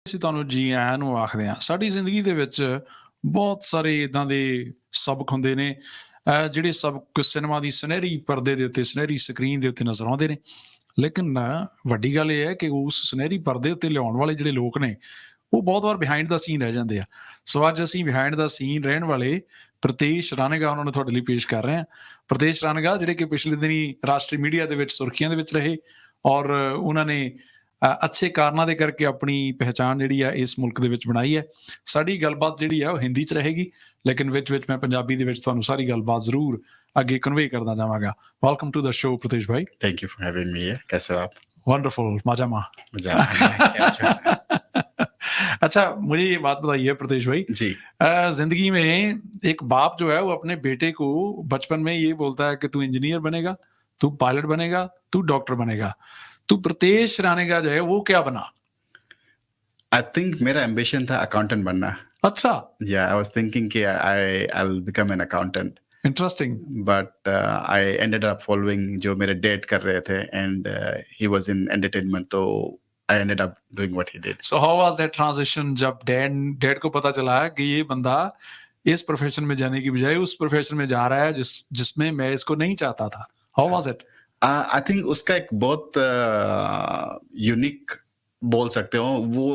ਅਸੀਂ ਤੁਹਾਨੂੰ ਜੀ ਆਇਆਂ ਨੂੰ ਆਖਦੇ ਹਾਂ। ਸਾਡੀ ਜ਼ਿੰਦਗੀ ਦੇ ਵਿੱਚ ਬਹੁਤ ਸਾਰੇ ਇੱਦਾਂ ਦੇ ਸਬਕ ਹੁੰਦੇ ਨੇ ਜਿਹੜੇ ਸਬਕ ਸਿਨੇਮਾ ਦੀ ਸੁਨਹਿਰੀ ਪਰਦੇ ਦੇ ਉੱਤੇ, ਸੁਨਹਿਰੀ ਸਕਰੀਨ ਦੇ ਉੱਤੇ ਨਜ਼ਰ ਆਉਂਦੇ ਨੇ। ਲੇਕਿਨ ਵੱਡੀ ਗੱਲ ਇਹ ਹੈ ਕਿ ਉਸ ਸੁਨਹਿਰੀ ਪਰਦੇ ਉੱਤੇ ਲਿਆਉਣ ਵਾਲੇ ਜਿਹੜੇ ਲੋਕ ਨੇ, ਉਹ ਬਹੁਤ ਵਾਰ ਬਿਹਾਈਂਡ ਦਾ ਸੀਨ ਰਹਿ ਜਾਂਦੇ ਆ। ਸੋ ਅੱਜ ਅਸੀਂ ਬਿਹਾਈਂਡ ਦਾ ਸੀਨ ਰਹਿਣ ਵਾਲੇ ਪ੍ਰੀਤੇਸ਼ ਰਾਣੇਗਾ ਉਹਨਾਂ ਨੂੰ ਤੁਹਾਡੇ ਲਈ ਪੇਸ਼ ਕਰ ਰਹੇ ਹਾਂ। ਪ੍ਰੀਤੇਸ਼ ਰਾਣੇਗਾ ਜਿਹੜੇ ਕਿ ਪਿਛਲੇ ਦਿਨੀ ਰਾਸ਼ਟਰੀ ਮੀਡੀਆ ਦੇ ਵਿੱਚ ਸੁਰਖੀਆਂ ਦੇ ਵਿੱਚ ਰਹੇ ਔਰ ਉਹਨਾਂ ਨੇ ਅੱਛੇ ਕਾਰਨਾਂ ਦੇ ਕਰਕੇ ਆਪਣੀ ਪਹਿਚਾਣ ਜਿਹੜੀ ਆ ਇਸ ਮੁਲਕ ਦੇ ਵਿੱਚ ਬਣਾਈ ਹੈ। ਸਾਡੀ ਗੱਲਬਾਤ ਜਿਹੜੀ ਆ ਉਹ ਹਿੰਦੀ 'ਚ ਰਹੇਗੀ, ਲੇਕਿਨ ਵਿੱਚ ਮੈਂ ਪੰਜਾਬੀ ਦੇ ਵਿੱਚ ਤੁਹਾਨੂੰ ਸਾਰੀ ਗੱਲਬਾਤ ਜ਼ਰੂਰ ਅੱਗੇ ਕਨਵੇ ਕਰਦਾ ਜਾਵਾਂਗਾ। Welcome to the show Pritesh भाई। Thank you for having me. कैसे हो आप? वंडरफुल, मजा मजा। अच्छा, मुझे ये बात बताइए प्रीतेश भाई जी। जिंदगी में एक बाप जो है वो अपने बेटे को बचपन में ये बोलता है कि तू इंजीनियर बनेगा, तू पायलट बनेगा, तू डॉक्टर बनेगा। तू प्रीतेश राणेगा जो है वो क्या बना? आई थिंक मेरा एम्बिशन था अकाउंटेंट बनना। अच्छा। या आई वाज थिंकिंग कि I'll become an accountant. Interesting. But I ended up following जो मेरे डैड कर रहे थे and he was in entertainment, तो I ended up doing what he did. So how was that transition जब dad को पता चला कि ये बंदा इस प्रोफेशन में जाने की बजाय उस प्रोफेशन में जा रहा है जिसमें मैं इसको नहीं चाहता था? How was it? I think उसका एक बहुत यूनिक बोल सकते हो। वो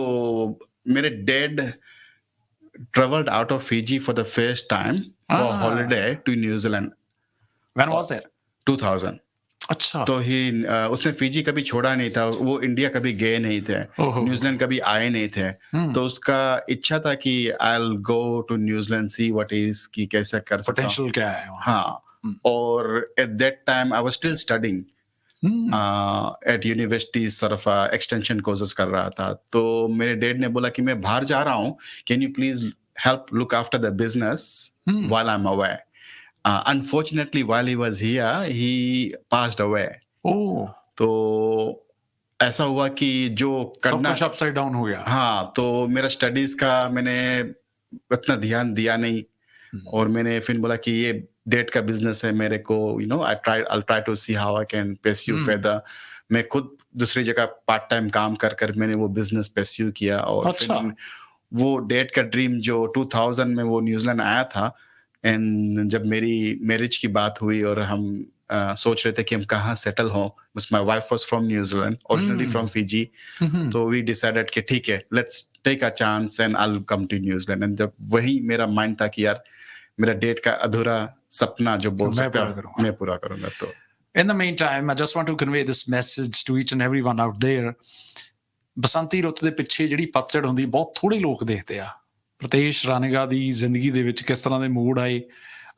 मेरे dad traveled out of Fiji for the first time for holiday to New Zealand. When was it? 2000. अच्छा। तो उसने फिजी कभी छोड़ा नहीं था, वो इंडिया कभी गए नहीं थे, न्यूजीलैंड कभी आए नहीं थे। तो उसका इच्छा था कि I'll go to New Zealand, see what is कि कैसे कर सकता हूँ, पोटेंशियल क्या है वहाँ। हाँ। और at that time I was still studying at university, sort of extension courses कर रहा था। तो मेरे डैड ने बोला कि मैं बाहर जा रहा हूँ, can you please help look after the business while I'm away? Unfortunately, while he was here, he passed away. Oh. तो ऐसा हुआ कि जो करना सब अपसाइड डाउन हो गया। हाँ, तो मेरा स्टडीज का मैंने इतना ध्यान दिया नहीं और मैंने फिर बोला कि ये डेट का बिजनेस है, मेरे को I'll try to see how I can pursue further. मैं खुद दूसरी जगह पार्ट टाइम काम कर मैंने वो बिजनेस परस्यू किया और अच्छा। फिर वो डेट का ड्रीम जो 2000 में वो न्यूजीलैंड आया था एंड जब मेरी मैरिज की बात हुई और हम सोच रहे थे कि हम कहाँ सेटल हों, my wife was from New Zealand, originally from Fiji. तो वी डिसाइडेड कि ठीक है, let's take a chance and I will come to New Zealand. And जब वही मेरा माइंड था कि यार मेरा डेट का अधूरा सपना जो बोल सकते हैं मैं पूरा करूंगा। तो In the meantime, I just want to convey this message to each and everyone out there. ਬਸੰਤੀ ਰੁੱਤ ਦੇ ਪਿੱਛੇ ਜਿਹੜੀ ਪਤਝੜ ਹੁੰਦੀ ਬਹੁਤ ਥੋੜੇ ਲੋਕ ਦੇਖਦੇ ਆ। ਪ੍ਰੀਤੇਸ਼ ਰਾਣੇਗਾ ਦੀ ਜ਼ਿੰਦਗੀ ਦੇ ਵਿੱਚ ਕਿਸ ਤਰ੍ਹਾਂ ਦੇ ਮੂਡ ਆਏ,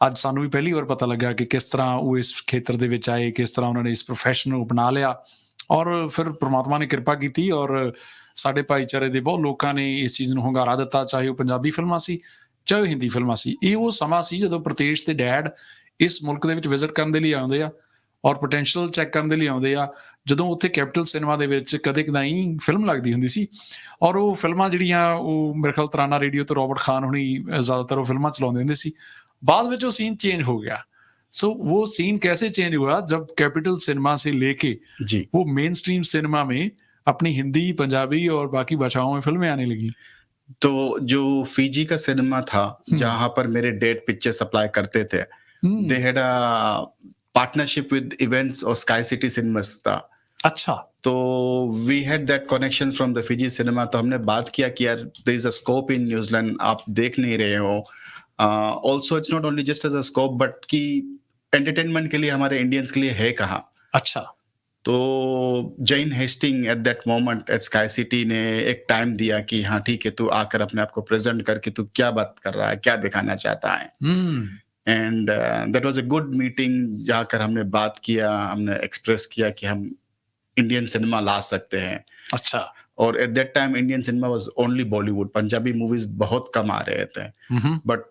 ਅੱਜ ਸਾਨੂੰ ਵੀ ਪਹਿਲੀ ਵਾਰ ਪਤਾ ਲੱਗਾ ਕਿ ਕਿਸ ਤਰ੍ਹਾਂ ਉਹ ਇਸ ਖੇਤਰ ਦੇ ਵਿੱਚ ਆਏ, ਕਿਸ ਤਰ੍ਹਾਂ ਉਹਨਾਂ ਨੇ ਇਸ ਪ੍ਰੋਫੈਸ਼ਨ ਨੂੰ ਅਪਣਾ ਲਿਆ ਔਰ ਫਿਰ ਪ੍ਰਮਾਤਮਾ ਨੇ ਕਿਰਪਾ ਕੀਤੀ ਔਰ ਸਾਡੇ ਭਾਈਚਾਰੇ ਦੇ ਬਹੁਤ ਲੋਕਾਂ ਨੇ ਇਸ ਚੀਜ਼ ਨੂੰ ਹੁੰਗਾਰਾ ਦਿੱਤਾ, ਚਾਹੇ ਉਹ ਪੰਜਾਬੀ ਫਿਲਮਾਂ ਸੀ, ਚਾਹੇ ਉਹ ਹਿੰਦੀ ਫਿਲਮਾਂ ਸੀ। ਇਹ ਉਹ ਸਮਾਂ ਸੀ ਜਦੋਂ ਪ੍ਰੀਤੇਸ਼ ਤੇ ਡੈਡ ਇਸ ਮੁਲਕ ਦੇ ਵਿੱਚ ਵਿਜ਼ਿਟ ਕਰਨ ਦੇ ਲਈ ਆਉਂਦੇ ਆ ਔਰ ਪੋਟੈਂਸ਼ੀਅਲ ਚੈੱਕ ਕਰਨ ਦੇ ਲਈ ਆਉਂਦੇ ਆ। ਜਦੋਂ ਉੱਥੇ ਕੈਪੀਟਲ ਸਿਨੇਮਾ ਦੇ ਵਿੱਚ ਕਦੇ ਕਦਾਈ ਫਿਲਮ ਲੱਗਦੀ ਹੁੰਦੀ ਸੀ ਔਰ ਉਹ ਫਿਲਮਾਂ ਜਿਹੜੀਆਂ ਉਹ ਮੇਰੇ ਖਿਆਲ ਤਰਾਨਾ ਰੇਡੀਓ ਤੋਂ ਰੋਬਰਟ ਖਾਨ ਹੁਣੀ ਜ਼ਿਆਦਾਤਰ ਉਹ ਫਿਲਮਾਂ ਚਲਾਉਂਦੇ ਹੁੰਦੇ ਸੀ। बाद में जो सीन चेंज हो गया, सो वो सीन कैसे चेंज हुआ जब कैपिटल सिनेमा से लेके वो मेन स्ट्रीम सिनेमा में अपनी हिंदी, पंजाबी और बाकी भाषाओं में फिल्में आने लगी? तो जो फिजी का सिनेमा था जहां पर मेरे डैड पिक्चर सप्लाई करते थे, they had a partnership with Events और स्काई सिटी सिनेमास था। अच्छा। तो we had that connection from the Fiji cinema. तो हमने बात किया कि यार there is a scope in New Zealand, आप देख नहीं रहे हो। Also it's not only just as a scope but कि एंटरटेनमेंट के लिए हमारे इंडियंस के लिए है कहाँ। अच्छा। तो Jane Hastings at that moment at Sky City ने एक टाइम दिया कि हाँ ठीक है, तू आकर अपने आप को प्रेजेंट करके तू क्या बात कर रहा है, क्या दिखाना चाहता है। And that was a good meeting, जाकर हमने बात किया, हमने एक्सप्रेस किया कि हम इंडियन सिनेमा ला सकते हैं। अच्छा। और eight that time Indian cinema was only Bollywood, Punjabi movies बहुत कम आ रहे थे। बट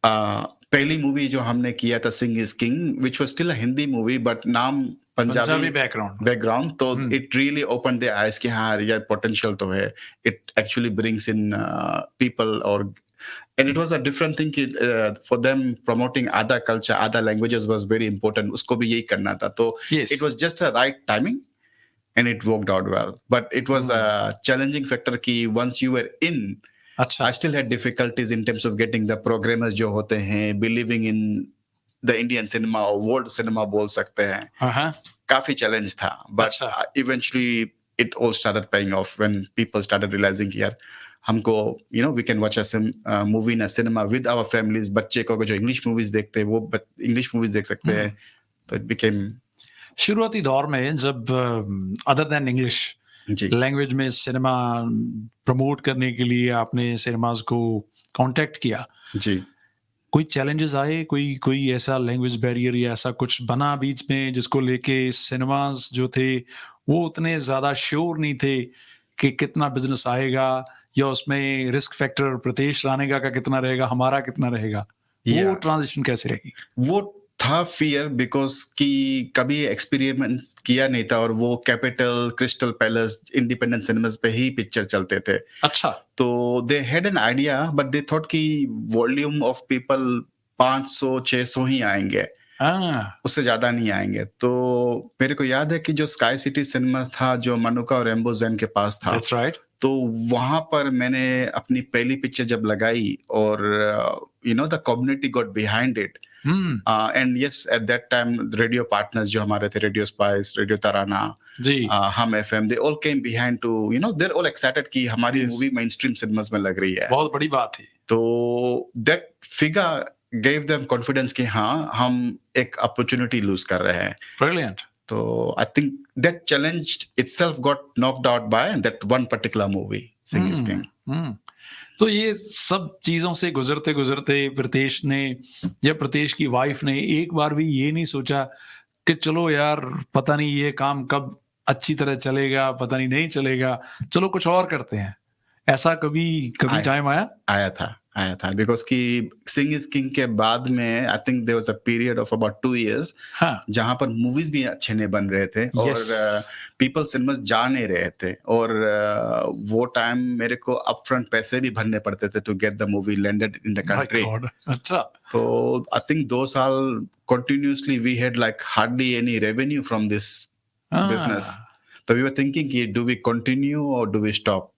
पहली मूवी जो हमने किया था Singh is king, which was still a Hindi movie but नाम पंजाबी बैकग्राउंड, तो it really open the eyes कि हाँ यार पोटेंशियल तो है। It actually brings in people और and it was a different thing for them promoting other culture, other languages was very important, उसको भी यही करना था। तो it was just a right timing and it worked out well. But it was a challenging factor कि once you were in, अच्छा I still had difficulties in terms of getting the programmers जो होते हैं, believing in the Indian cinema or world cinema बोल सकते हैं. हाँ काफी challenge था. But अच्छा eventually it all started paying off when people started realizing कि यार हमको we can watch a movie in a cinema with our families. बच्चे को जो English movies देखते हैं वो English movies देख सकते हैं. तो it became शुरुआती दौर में जब अदर देन इंग्लिश जी लैंग्वेज में सिनेमा प्रमोट करने के लिए आपने सिनेमाज को कांटेक्ट किया, जी कोई चैलेंजेस आए, कोई ऐसा लैंग्वेज बैरियर या ऐसा कुछ बना बीच में जिसको लेके सिनेमाज जो थे वो उतने ज्यादा श्योर नहीं थे कि कितना बिजनेस आएगा या उसमें रिस्क फैक्टर प्रीतेश रानेगा का कितना रहेगा, हमारा कितना रहेगा, वो Yeah. ट्रांजिशन कैसे रहेगी? वो था फियर बिकॉज कि कभी एक्सपेरिमेंट किया नहीं था और वो capital crystal palace independent cinemas पे ही पिक्चर चलते थे. अच्छा तो they had an idea but they thought कि वॉल्यूम ऑफ पीपल 500-600 ही आएंगे, उससे ज्यादा नहीं आएंगे. तो मेरे को याद है कि जो स्काई सिटी सिनेमा था जो मनुका और एम्बो जैन के पास था, दैट्स राइट. तो वहां पर मैंने अपनी पहली पिक्चर जब लगाई और the community got behind it. And yes at that time radio partners जो हमारे थे, रेडियो स्पाइस, रेडियो तराना, जी Humm FM, they all came behind to they all excited कि हमारी Yes. मूवी मेनस्ट्रीम सिनेमास में लग रही है. बहुत बड़ी बात थी. तो that figure gave them confidence कि हाँ हम एक अपॉर्चुनिटी लूज कर रहे हैं. ब्रिलियंट. तो I think that challenge itself got knocked out by that one particular movie, Sing is King. तो ये सब चीजों से गुजरते गुजरते प्रीतेश ने या प्रीतेश की वाइफ ने एक बार भी ये नहीं सोचा कि चलो यार पता नहीं ये काम कब अच्छी तरह चलेगा, पता नहीं चलेगा, चलो कुछ और करते हैं, ऐसा कभी टाइम आया था बिकॉज कि सिंग इज किंग के बाद में I think there was a period of about 2 years जहां पर मूवीज भी अच्छे नहीं बन रहे थे और पीपल सिनेमास जा नहीं रहे थे और वो टाइम मेरे को अपफ्रंट पैसे भी भरने पड़ते थे to get the movie landed in the country. अच्छा. तो आई थिंक 2 साल continuously we had like hardly any revenue from this business. तो वी वर थिंकिंग कि डू वी कंटिन्यू और do we stop.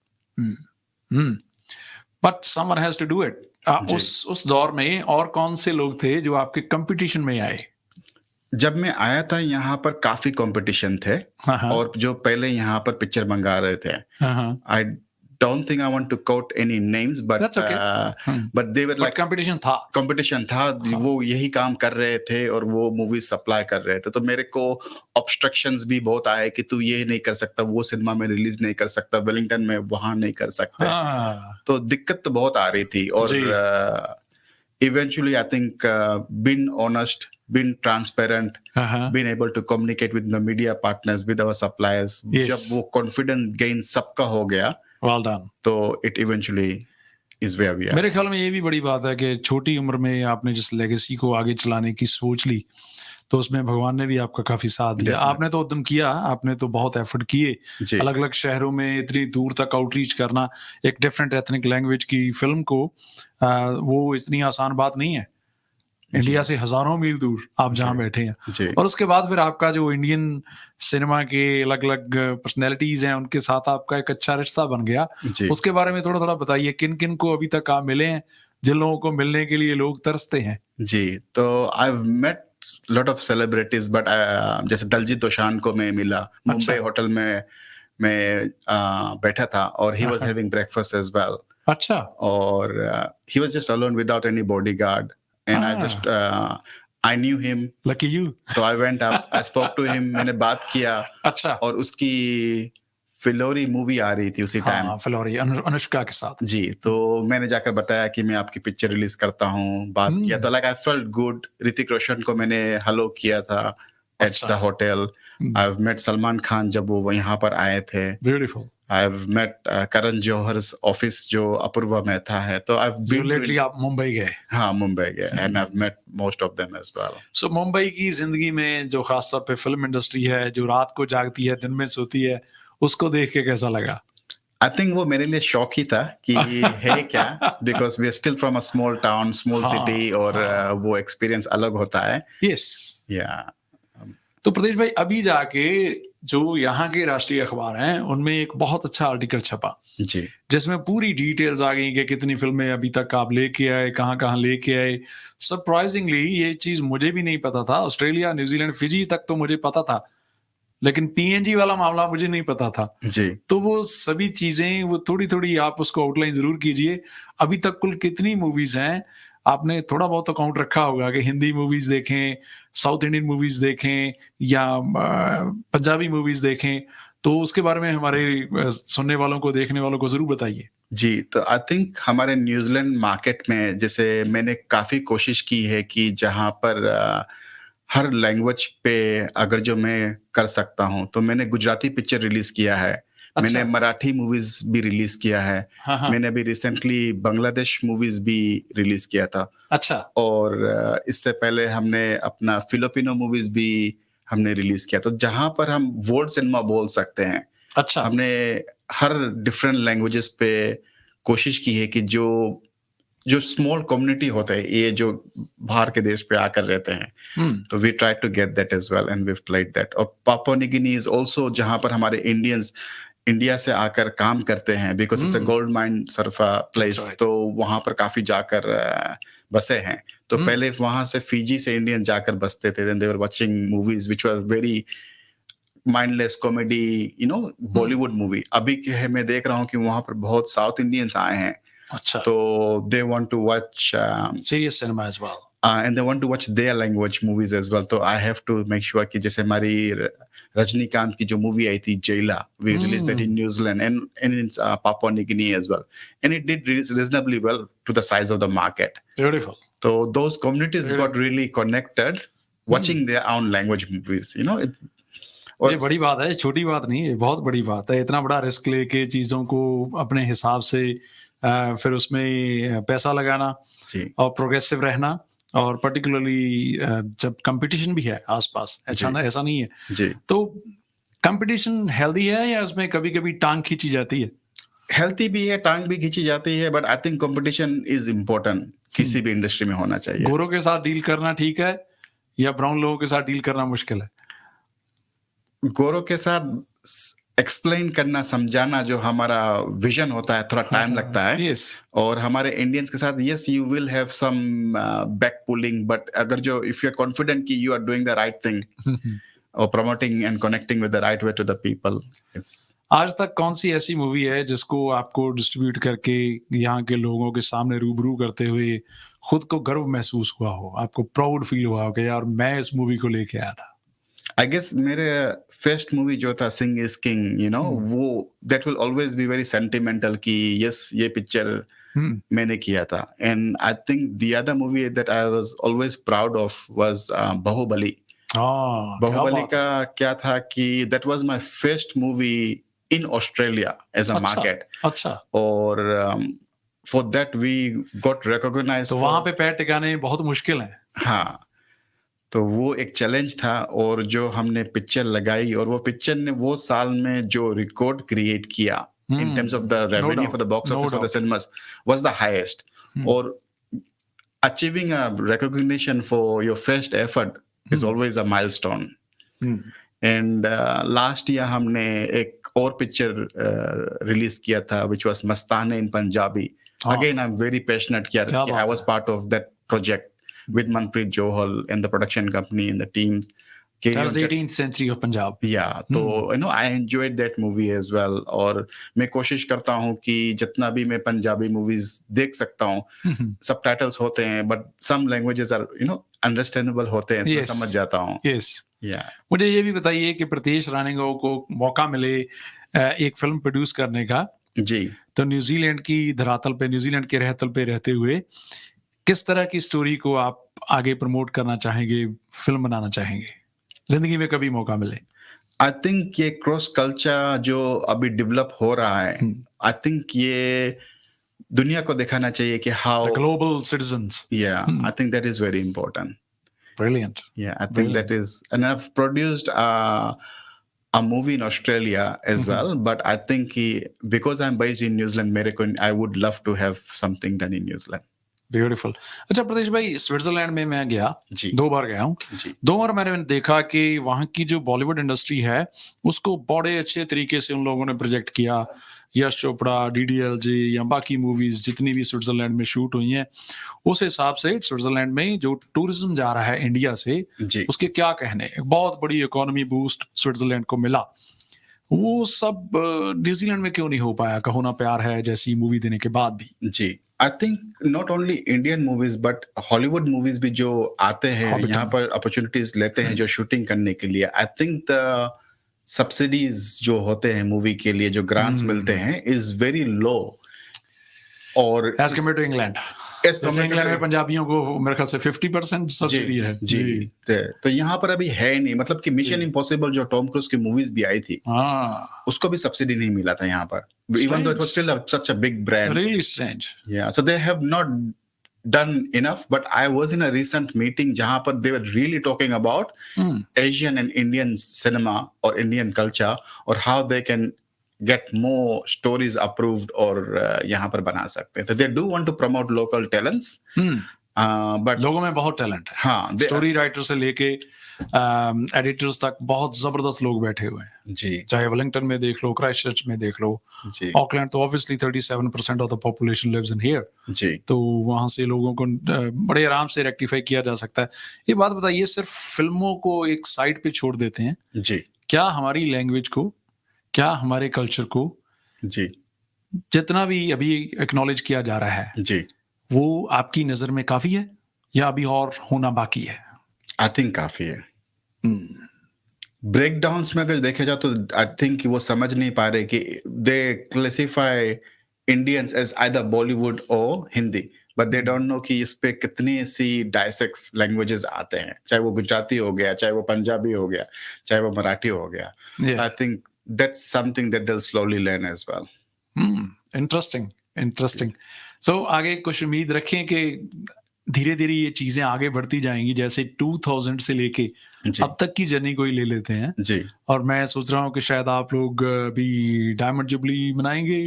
But someone has to do it. उस दौर में और कौन से लोग थे जो आपके कंपटीशन में आए? जब मैं आया था यहाँ पर काफी कंपटीशन थे और जो पहले यहाँ पर पिक्चर मंगा रहे थे, I don't think I want to quote any names but they were like competition था. वो यही काम कर रहे थे और वो मूवी सप्लाई कर रहे थे. तो मेरे को ऑब्स्ट्रक्शंस भी बहुत आए कि तू ये नहीं कर सकता, वो सिनेमा में रिलीज नहीं कर सकता, वेलिंगटन में वहां नहीं कर सकते. तो दिक्कत तो बहुत आ रही थी और eventually I think being honest, being transparent, being able to communicate with the media partners, with our suppliers. जब वो confidence gain सबका हो गया, well done. तो it eventually is where we are. मेरे ख्याल में ये भी बड़ी बात है कि छोटी उम्र में आपने जिस लेगेसी को आगे चलाने की सोच ली, तो उसमें भगवान ने भी आपका काफी साथ दिया. आपने तो उद्यम किया, आपने तो बहुत एफर्ट किए, अलग अलग शहरों में इतनी दूर तक आउटरीच करना, एक डिफरेंट एथनिक लैंग्वेज की फिल्म को वो इतनी आसान बात नहीं है. इंडिया से हजारों मील दूर आप जहां बैठे हैं और उसके बाद फिर आपका जो इंडियन सिनेमा के अलग अलग पर्सनैलिटीज हैं उनके साथ आपका एक अच्छा रिश्ता बन गया. उसके बारे में थोड़ा बताइए, किन किन को अभी तक आप मिले हैं, जिन लोगों को मिलने के लिए लोग तरसते हैं? जी, तो I have met lot of celebrities but जैसे दलजीत दोसांझ को मैं मिला मुंबई होटल में मैं बैठा था और he was having breakfast as well. अच्छा. और he was just alone without any bodyguard. And I just, I knew him. Lucky you. So I went up, I spoke to him, मैंने बात किया. अच्छा. और उसकी फिलोरी मूवी आ रही थी उसी टाइम. फिलोरी अनुष्का के साथ. जी, तो मैंने जाकर बताया कि मैं आपकी पिक्चर रिलीज करता हूँ, बात किया. तो like I felt good. Hrithik Roshan को मैंने हेलो किया था at the hotel. I've met Salman Khan जब वो यहाँ पर आए थे. Beautiful. I've met करण जौहर's ऑफिस जो अपूर्वा में था है. तो I've been lately आप मुंबई गए? हाँ, मुंबई गए and I've met most of them as well. So Mumbai की जिंदगी में जो खास तौर पे फिल्म इंडस्ट्री है, जो रात को जागती है, दिन में सोती है, उसको देख के कैसा लगा? I think वो मेरे लिए शौक ही था कि है क्या, because we are still from a small town, small city और वो एक्सपीरियंस अलग होता है. Yes. Yeah. तो प्रदेश भाई अभी जाके जो यहाँ के राष्ट्रीय अखबार हैं उनमें एक बहुत अच्छा आर्टिकल छपा जी जिसमें पूरी डिटेल्स आ गई कि कितनी फिल्में अभी तक आप लेके आए, कहाँ-कहाँ लेके आए। सरप्राइजिंगली ये चीज़ मुझे भी नहीं पता था। ऑस्ट्रेलिया, न्यूज़ीलैंड, फिजी तक तो मुझे पता था, लेकिन पीएनजी वाला मामला मुझे नहीं पता था। जी तो वो सभी चीज़ें वो थोड़ी-थोड़ी आप उसको आउटलाइन ज़रूर कीजिए। अभी तक कुल कितनी मूवीज़ हैं? आपने थोड़ा बहुत तो काउंट रखा होगा कि हिंदी मूवीज़ देखें, साउथ इंडियन मूवीज़ देखें या पंजाबी मूवीज़ देखें। तो उसके बारे में हमारे सुनने वालों को, देखने वालों को ज़रूर बताइए। जी, तो आई थिंक हमारे न्यूज़ीलैंड मार्केट में जैसे मैंने काफ़ी कोशिश की है कि जहाँ पर हर लैंग्वेज पे अगर जो मैं कर सकता हूँ, तो मैंने गुजराती पिक्चर रिलीज़ किया है, मैंने अच्छा। मराठी मूवीज़ भी रिलीज़ किया है, हाँ, हाँ। मैंने अभी रिसेंटली बांग्लादेश मूवीज़ भी रिलीज़ किया था अच्छा, और इससे पहले हमने अपना फिलिपिनो मूवीज़ भी हमने रिलीज़ किया। तो जहाँ पर हम वर्ल्ड सिनेमा बोल सकते हैं, अच्छा। हमने हर डिफरेंट लैंग्वेजेस पे कोशिश की है कि जो जो स्मॉल कम्युनिटी होते हैं ये जो बाहर के देश पे आकर रहते हैं हुँ, तो we try to get that as well and we played that और Papua New Guinea is also जहां पर हमारे इंडियंस इंडिया से आकर काम करते हैं because it's a hmm, gold mine Surf that's place right. तो वहां पर काफी जाकर बसे हैं तो हुँ, पहले वहां से फिजी से इंडियन जाकर बसते थे then they were watching movies which were very mindless comedy you know hmm, Bollywood movie अभी के है मैं देख रहा हूँ कि वहां पर बहुत साउथ इंडियंस आए हैं अच्छा। तो they want to watch serious cinema as well. And they want to watch their language movies as well तो I have to make sure कि जैसे हमारी रजनीकांत की जो मूवी आई थी जेला we release that in hmm, New Zealand and in Papua New Guinea as well and it did reasonably well to the size of the market beautiful, so those communities got beautiful. really connected hmm, watching their own language movies you know ये और बड़ी बात है, छोटी बात नहीं है, बहुत बड़ी बात है। इतना बड़ा रिस्क लेके चीज़ों को अपने हिसाब से फिर उसमें पैसा लगाना जी और प्रोग्रेसिव रहना और पर्टिकुलरली जब कॉम्पिटिशन भी है आस-पास, अच्छा जी ना ऐसा नहीं है। जी तो कॉम्पिटिशन हेल्दी है या उसमें कभी-कभी टाँग खींची जाती है? हेल्थी भी है टांग भी खींची जाती है but I think competition is important um, किसी भी इंडस्ट्री में होना चाहिए गोरों के साथ डील करना ठीक है या ब्राउन लोगों के साथ डील करना मुश्किल है? गोरों के साथ एक्सप्लेन करना समझाना जो हमारा विजन होता है थोड़ा हाँ, टाइम हाँ, लगता है यस। और हमारे इंडियंस के साथ yes you will have some back pulling but अगर जो इफ यू आर कॉन्फिडेंट कि you are doing the right thing और promoting and connecting with the right way to the people it's आज तक कौन-सी ऐसी मूवी है जिसको आपको डिस्ट्रीब्यूट करके यहाँ के लोगों के सामने रूबरू करते हुए खुद को गर्व महसूस हुआ हो? आपको प्राउड फील हुआ हो कि यार मैं इस मूवी को लेके आया था? आई गेस मेरे फर्स्ट मूवी जो था Singh is King you know hmm, वो that will always be very sentimental कि यस ये पिक्चर हुँ। मैंने किया था and I think the other movie that I was always proud of was Baahubali क्या बाहुबली बात का है! क्या था कि that was my first movie in Australia as a अच्छा, मार्केट अच्छा। और for that we got recognised तो वहाँ फॉर पे पैर टिकाने बहुत मुश्किल हैं। हाँ तो वो एक चैलेंज था और जो हमने पिक्चर लगाई और वो पिक्चर ने वो साल में जो रिकॉर्ड क्रिएट किया in terms of um, the no revenue for doubt, the box no office for the doubt. Cinemas was the highest um, और achieving a recognition for your first effort is um, always a milestone um. And last year हमने एक और picture release किया था which was Mastaney in Punjabi हाँ, again I am very passionate कि क्या आई बात वाज है! Part of that project with Manpreet Johal and the production company and the team. Carry that's on. The 18th century of Punjab. Yeah, तो um, you know I enjoyed that movie as well और मैं कोशिश करता हूँ कि जितना भी मैं पंजाबी मूवीज देख सकता हूँ हुँ, हुँ। सबटाइटल्स होते हैं but some languages are you know understandable होते हैं तो मैं यस, समझ जाता हूँ यस। या मुझे ये भी बताइए कि प्रीतेश रानीगो को मौका मिले एक फ़िल्म प्रोड्यूस करने का, जी तो न्यूज़ीलैंड की धरातल पे, न्यूज़ीलैंड के रहतल पे रहते हुए, किस तरह की स्टोरी को आप आगे प्रमोट करना चाहेंगे, फ़िल्म बनाना चाहेंगे? ज़िंदगी में कभी मौका मिले? आई थिंक ये क्रॉस कल्चर जो अभी डेवलप हो रहा है हुँ, आई थिंक ये दुनिया को दिखाना चाहिए कि the how global citizens. Yeah um, I think that is very important brilliant, yeah I think that brilliant. is and I've produced a movie in Australia um, as um. well but I think because I'm based in New Zealand मेरे को I would love to have something done in New Zealand beautiful. अच्छा प्रदेश भाई, Switzerland में मैं गया, जी 2 बार गया हूँ। जी 2 बार मैंने देखा कि वहाँ की जो बॉलीवुड इंडस्ट्री है, उसको बड़े अच्छे तरीके से उन लोगों ने प्रोजेक्ट किया। यश चोपड़ा, डीडीएलजे या बाकी मूवीज़ जितनी भी स्विट्जरलैंड में शूट हुई हैं, उस हिसाब से स्विट्जरलैंड में जो टूरिज़्म जा रहा है इंडिया से, जी उसके क्या कहने। एक बहुत बड़ी इकोनॉमी बूस्ट स्विट्जरलैंड को मिला। वो सब न्यूज़ीलैंड में क्यों नहीं हो पाया? कहो ना प्यार है जैसी मूवी देने के बाद भी? जी I think not only Indian movies but Hollywood movies भी जो आते हैं हॉबिटन। यहाँ पर अपॉर्चुनिटीज लेते हैं जो शूटिंग करने के लिए। आई थिंक द सब्सिडीज जो होते हैं मूवी के लिए जो ग्रांट्स मिलते हैं इज वेरी लो। और as compare to England. As जैसे कम्पेयर इंग्लैंड में टू पंजाबियों को मेरे ख्याल से 50% जी सब्सिडी है। जी तो यहाँ पर अभी है नहीं। मतलब कि मिशन जी। इम्पॉसिबल जो टॉम क्रूज की मूवीज भी आई थी हाँ, उसको भी सब्सिडी नहीं मिला था यहाँ पर, even though it was strange, still such a big brand. Really strange. Yeah, so they have not done enough, but I was in a recent meeting जहाँ पर they were really talking about hmm, Asian and Indian cinema or Indian culture और how they can get more stories approved और यहाँ पर बना सकते हैं। तो they do want to promote local talents, hmm. but लोगों में बहुत टैलेंट है। हाँ स्टोरी राइटर से लेके एडिटर्स तक बहुत ज़बरदस्त लोग बैठे हुए हैं। जी चाहे वेलिंगटन में देख लो, क्राइस्टचर्च में देख लो, जी ऑकलैंड तो obviously 37% of the population lives in here. जी तो वहाँ से लोगों को बड़े आराम से रेक्टिफाई किया जा सकता है। ये बात बताइए, सिर्फ फ़िल्मों को एक साइड पे छोड़ देते हैं, जी क्या हमारी लैंग्वेज को, क्या हमारे कल्चर को जी जितना भी अभी एक्नॉलेज किया जा रहा है, जी वो आपकी नज़र में काफ़ी है या अभी और होना बाकी है? आई थिंक काफी है। हुँ, ब्रेकडाउन्स में अगर देखा जाए तो आई थिंक वो समझ नहीं पा रहे कि they classify Indians as either Bollywood और Hindi, but they don't know कि इस पे कितनी सी डायसेक्ट्स लैंग्वेजेस आते हैं, चाहे वो गुजराती हो गया, चाहे वो पंजाबी हो गया, चाहे वो मराठी हो गया। Yeah I think that's something that they will slowly learn as well. Interesting, interesting. So आगे कुछ उम्मीद रखें कि धीरे-धीरे ये चीज़ें आगे बढ़ती जाएँगी, जैसे 2000 से लेके जी अब तक की जर्नी को ही ले लेते हैं। जी और मैं सोच रहा हूँ कि शायद आप लोग अभी डायमंड जुबली मनाएँगे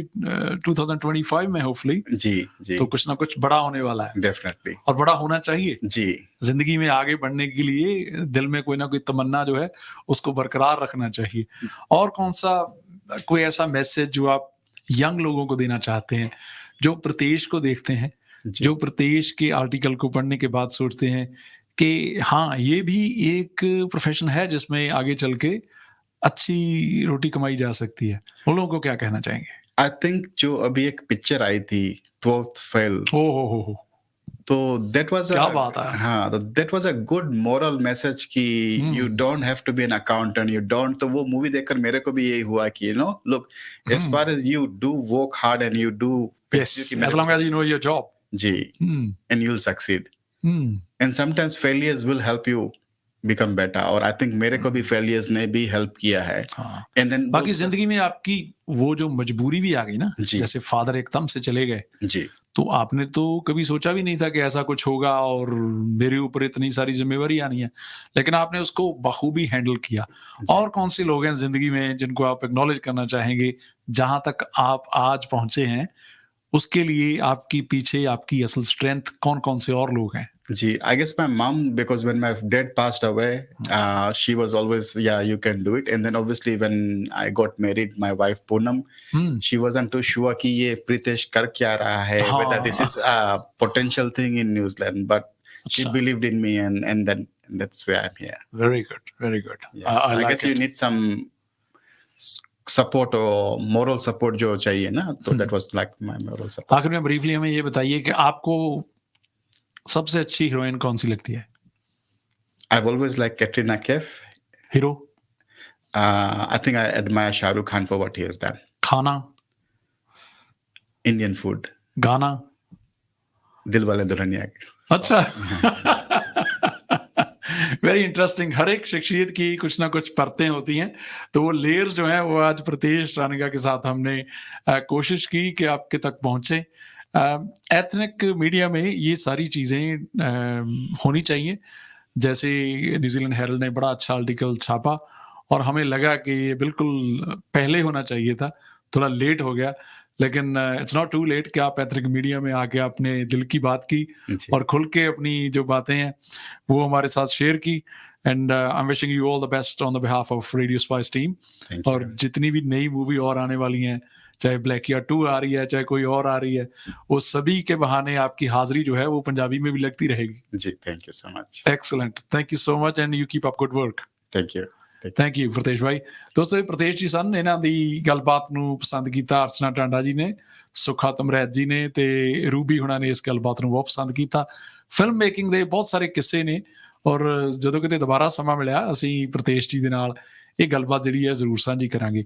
2025 में होपफुली, जी जी तो कुछ ना कुछ बड़ा होने वाला है डेफिनेटली और बड़ा होना चाहिए। जी ज़िंदगी में आगे बढ़ने के लिए दिल में कोई ना कोई तमन्ना जो है, उसको बरकरार रखना चाहिए। और कौन-सा कोई ऐसा मैसेज जो आप यंग लोगों को देना चाहते हैं, जो प्रत्येश को देखते हैं, जी जो प्रत्येश के आर्टिकल को पढ़ने के बाद सोचते हैं कि हाँ, ये भी एक प्रोफ़ेशन है जिसमें आगे चल के अच्छी रोटी कमाई जा सकती है। उन लोगों को क्या कहना चाहेंगे? आई थिंक जो अभी एक पिक्चर आई थी 12th फेल, ओह हो! तो दैट वाज क्या अ बात है! हाँ, तो that was a good moral message कि you um, don't have to be an accountant, you don't. तो वो मूवी देखकर मेरे को भी यही हुआ कि look, as hmm, far as you do work hard and you do yes, as long as you know your job. जी, hmm, and you will succeed hmm, and sometimes failures will help you become better. और I think मेरे को भी हुँ। Failures ने भी help किया है। हाँ, एंड देन वो बाकी ज़िंदगी में आपकी वो जो मजबूरी भी आ गई ना, जी जैसे फ़ादर एकदम से चले गए, जी तो आपने तो कभी सोचा भी नहीं था कि ऐसा कुछ होगा और मेरे ऊपर इतनी सारी ज़िम्मेवारी आनी है। लेकिन आपने उसको बखूबी हैंडल किया। जी और कौन-से लोग हैं ज़िंदगी में जिनको आप एक्नॉलेज करना चाहेंगे, जहाँ तक आप आज पहुँचे हैं, उसके लिए आपकी पीछे आपकी असल स्ट्रेंथ कौन-कौन से और लोग हैं? Gee, I guess my mom, because when my dad passed away, she was always, yeah, you can do it. And then obviously when I got married, my wife Poonam, hmm, she wasn't too sure कि ये प्रीतेश कर क्या रहा है, whether this हाँ, is a potential thing in New Zealand. But she अच्छा, believed in me, and then and that's where I'm here. Very good, very good. Yeah, I I like guess you it. need some support or moral support जो चाहिए ना, तो that was like my moral support. आखिर में briefly हमें ये बताइए कि आपको सबसे अच्छी हीरोइन कौन-सी लगती है? I've always liked Katrina Kaif. Hero, I think I admire Shah Rukh Khan for what he has done. खाना, Indian food. गाना? दिलवाले दुल्हनिया अच्छा। Very interesting. हर एक शख्सियत की कुछ ना कुछ परतें होती हैं, तो वो लेयर्स जो हैं वो आज प्रत्येश रानिका के साथ हमने कोशिश की कि आपके तक पहुँचे। एथनिक मीडिया में ये सारी चीज़ें होनी चाहिए। जैसे न्यूज़ीलैंड हेरल्ड ने बड़ा अच्छा आर्टिकल छापा और हमें लगा कि ये बिल्कुल पहले होना चाहिए था, थोड़ा लेट हो गया। लेकिन इट्स नॉट टू लेट कि आप एथनिक मीडिया में आके आपने दिल की बात की जी, और खुल के अपनी जो बातें हैं वो हमारे साथ शेयर की। And I am wishing you all the best on the behalf of radio spice team. Thank और यू। जितनी भी नई मूवी और आने वाली हैं, चाहे ब्लैकिया 2 आ रही है, चाहे कोई और आ रही है, वो सभी के बहाने आपकी हाजिरी जो है वो पंजाबी में भी लगती रहेगी। जी, thank you so much. Excellent, thank you so much and you keep up good work. Thank you. Thank you Pratesh ਭਾਈ। ਦੋਸਤੋ ਇਹ ਪ੍ਰਤੇਸ਼ ਜੀ ਸਨ, ਇਹਨਾਂ ਦੀ ਗੱਲਬਾਤ ਨੂੰ ਪਸੰਦ ਕੀਤਾ ਅਰਚਨਾ ਟਾਂਡਾ ਜੀ ਨੇ, ਸੁਖਾ ਤਮਰੈਤ ਜੀ ਨੇ ਤੇ ਰੂਬੀ ਹੁਣਾਂ ਨੇ ਇਸ ਗੱਲਬਾਤ ਨੂੰ ਬਹੁਤ ਪਸੰਦ ਕੀਤਾ। ਫਿਲਮ ਮੇਕਿੰਗ ਦੇ ਬਹੁਤ ਸਾਰੇ ਕਿੱਸੇ ਨੇ ਔਰ ਜਦੋਂ ਕਿਤੇ ਦੁਬਾਰਾ ਸਮਾਂ ਮਿਲਿਆ ਅਸੀਂ ਪ੍ਰਤੇਸ਼ ਜੀ ਦੇ ਨਾਲ ਇਹ ਗੱਲਬਾਤ ਜਿਹੜੀ ਹੈ ਜ਼ਰੂਰ ਸਾਂਝੀ ਕਰਾਂਗੇ।